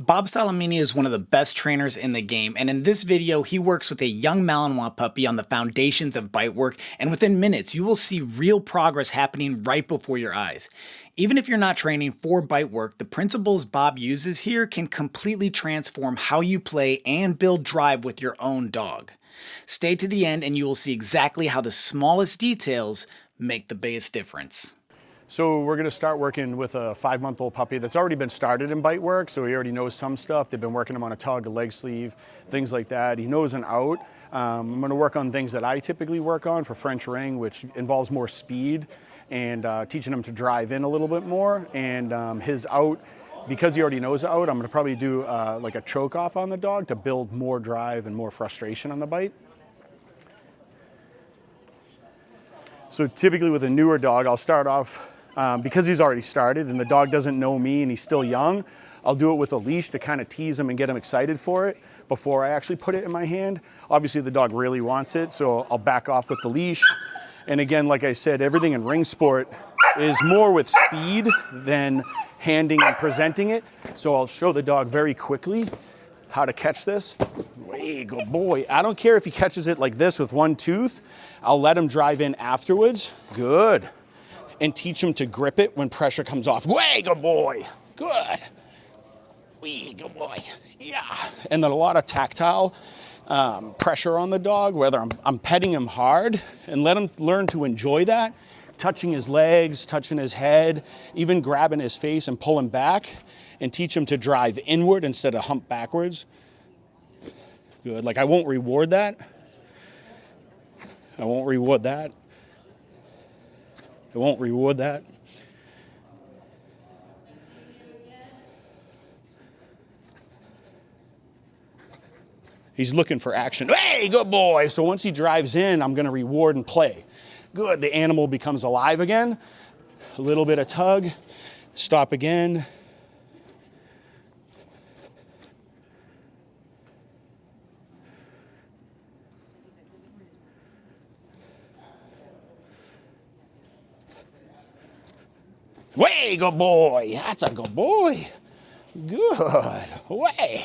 Bob Solimini is one of the best trainers in the game, and in this video, he works with a young Malinois puppy on the foundations of bite work, and within minutes, you will see real progress happening right before your eyes. Even if you're not training for bite work, the principles Bob uses here can completely transform how you play and build drive with your own dog. Stay to the end and you will see exactly how the smallest details make the biggest difference. So we're gonna start working with a 5-month-old puppy that's already been started in bite work, so he already knows some stuff. They've been working him on a tug, a leg sleeve, things like that. He knows an out. I'm gonna work on things that I typically work on for French ring, which involves more speed and teaching him to drive in a little bit more. And his out, because he already knows the out, I'm gonna probably do like a choke off on the dog to build more drive and more frustration on the bite. So typically with a newer dog, I'll start off, because he's already started and the dog doesn't know me and he's still young, I'll do it with a leash to kind of tease him and get him excited for it before I actually put it in my hand. Obviously the dog really wants it, so I'll back off with the leash. And again, like I said, everything in ring sport is more with speed than handing and presenting it. So I'll show the dog very quickly how to catch this. Way good boy. I don't care if he catches it like this with one tooth. I'll let him drive in afterwards. Good. And teach him to grip it when pressure comes off. Way good boy. Good. Way good boy. Yeah. And then a lot of tactile pressure on the dog, whether I'm petting him hard, and let him learn to enjoy that. Touching his legs, touching his head, even grabbing his face and pulling back, and teach him to drive inward instead of hump backwards. Good. Like I won't reward that. I won't reward that. I won't reward that. He's looking for action. Hey, good boy. So once he drives in, I'm going to reward and play. Good. The animal becomes alive again. A little bit of tug. Stop again. Way, good boy. That's a good boy. Good. Way.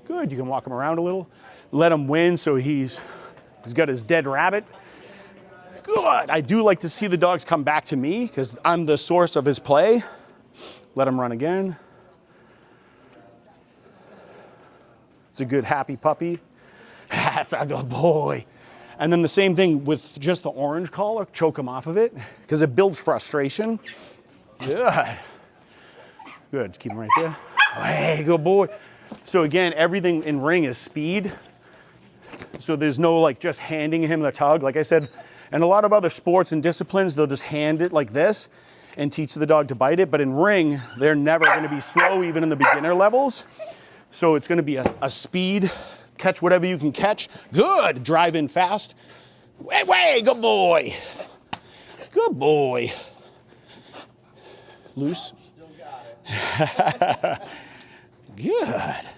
Good. You can walk him around a little. Let him win so he's got his dead rabbit. Good. I do like to see the dogs come back to me because I'm the source of his play. Let him run again. It's a good, happy puppy. That's a good boy. And then the same thing with just the orange collar. Choke him off of it because it builds frustration. Good. Good. Just keep him right there. Hey, good boy. So again, everything in ring is speed. So there's no like just handing him the tug. Like I said, and a lot of other sports and disciplines, they'll just hand it like this and teach the dog to bite it. But in ring, they're never going to be slow, even in the beginner levels. So it's going to be a speed, catch whatever you can catch. Good. Drive in fast. Way, good boy. Good boy. Loose. Still got it. Good.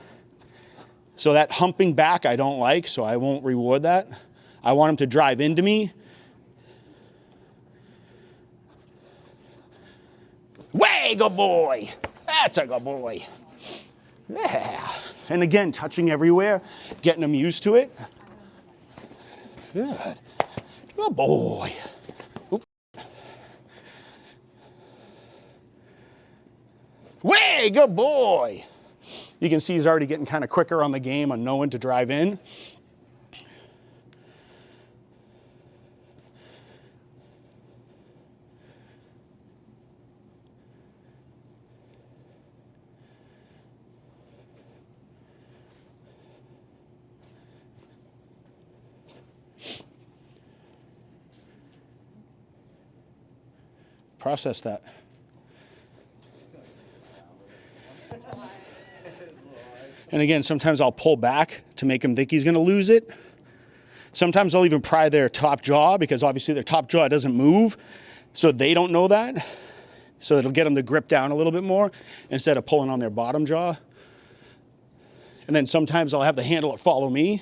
So that humping back I don't like, so I won't reward that. I want him to drive into me. Way, good boy. That's a good boy. Yeah. And again, touching everywhere, getting him used to it. Good. Good boy. Way, good boy. You can see he's already getting kind of quicker on the game on knowing to drive in. Process that. And again, sometimes I'll pull back to make him think he's going to lose it. Sometimes I'll even pry their top jaw because obviously their top jaw doesn't move. So they don't know that. So it'll get them to grip down a little bit more instead of pulling on their bottom jaw. And then sometimes I'll have the handler follow me.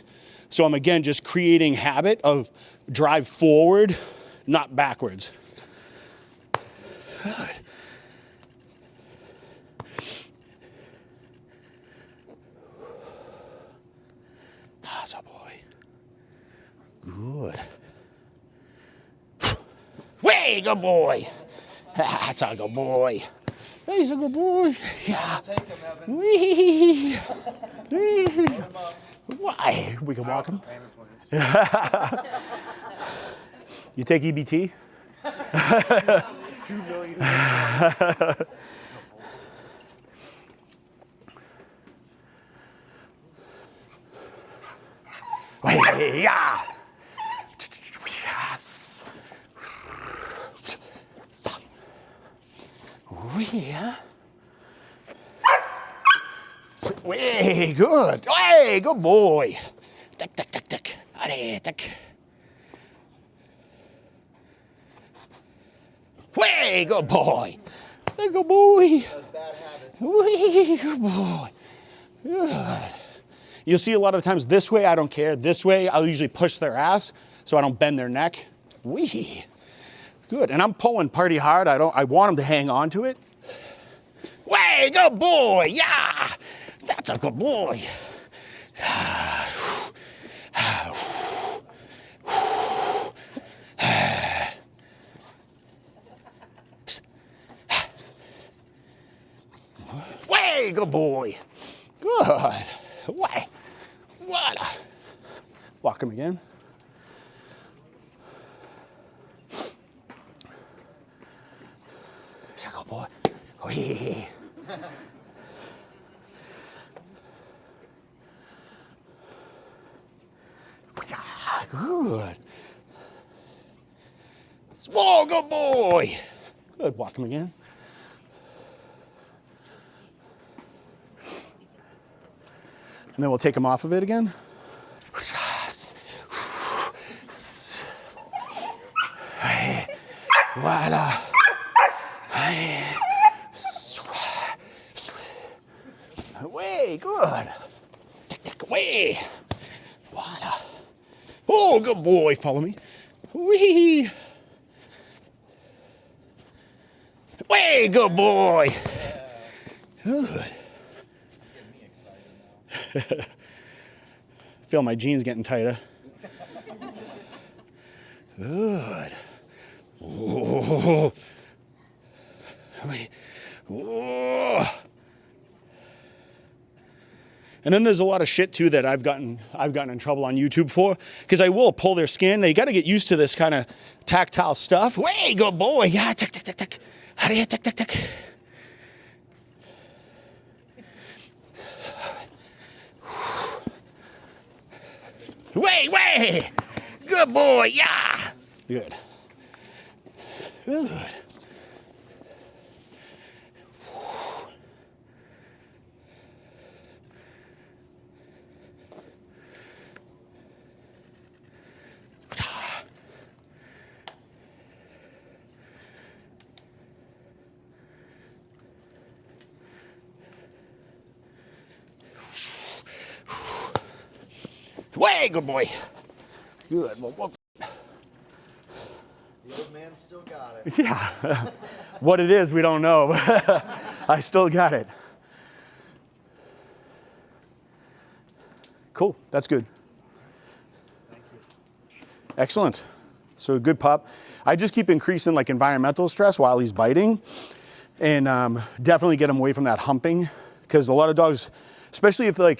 So I'm again just creating habit of drive forward, not backwards. Good. Way, good boy. That's a good boy. He's a good boy. Yeah. Wee. Wee. Why? We can walk him. You take EBT? 2 million. Hey, yeah. Yes. Yeah. Way good. Hey, good boy. Tick, tick, tick, tick. Allez, tick. Way, good boy. Hey, good boy. Those bad habits. Way, good boy. Good. You'll see a lot of the times this way, I don't care. This way, I'll usually push their ass so I don't bend their neck. Wee. Good. And I'm pulling pretty hard. I want them to hang on to it. Way, good boy. Yeah. That's a good boy. Way, good boy. Good. Way. What? Walk him again. Good boy. Wee. Good. Whoa, good boy. Good. Walk him again. And then we'll take him off of it again. Voila. Way, good. Tick, tick, away. Voila. Oh, good boy. Follow me. Wee. Way, good boy. Good. Feel my jeans getting tighter. Good. Oh. Oh. And then there's a lot of shit too that I've gotten in trouble on YouTube for, because I will pull their skin. They got to get used to this kind of tactile stuff. Way, good boy. Yeah, tick, tick, tick, tick. How do you tick, tick, tick? Way. Good boy. Yeah. Good. Good. Way, good boy. Good. Well, The old man still got it. yeah. What it is, we don't know. I still got it. Cool. That's good. Thank you. Excellent. So good pup. I just keep increasing like environmental stress while he's biting, and definitely get him away from that humping, because a lot of dogs, especially if you're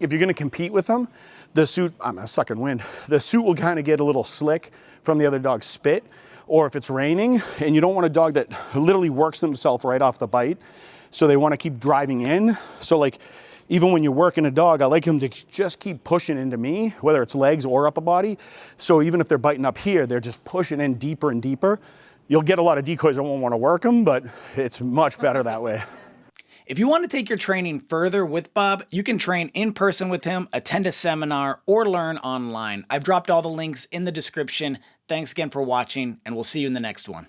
going to compete with them, the suit, I'm sucking wind, the suit will kind of get a little slick from the other dog's spit, or if it's raining, and you don't want a dog that literally works themselves right off the bite, so they want to keep driving in. So like, even when you're working a dog, I like him to just keep pushing into me, whether it's legs or upper body. So even if they're biting up here, they're just pushing in deeper and deeper. You'll get a lot of decoys that won't want to work them, but it's much better that way. If you want to take your training further with Bob, you can train in person with him, attend a seminar, or learn online. I've dropped all the links in the description. Thanks again for watching, and we'll see you in the next one.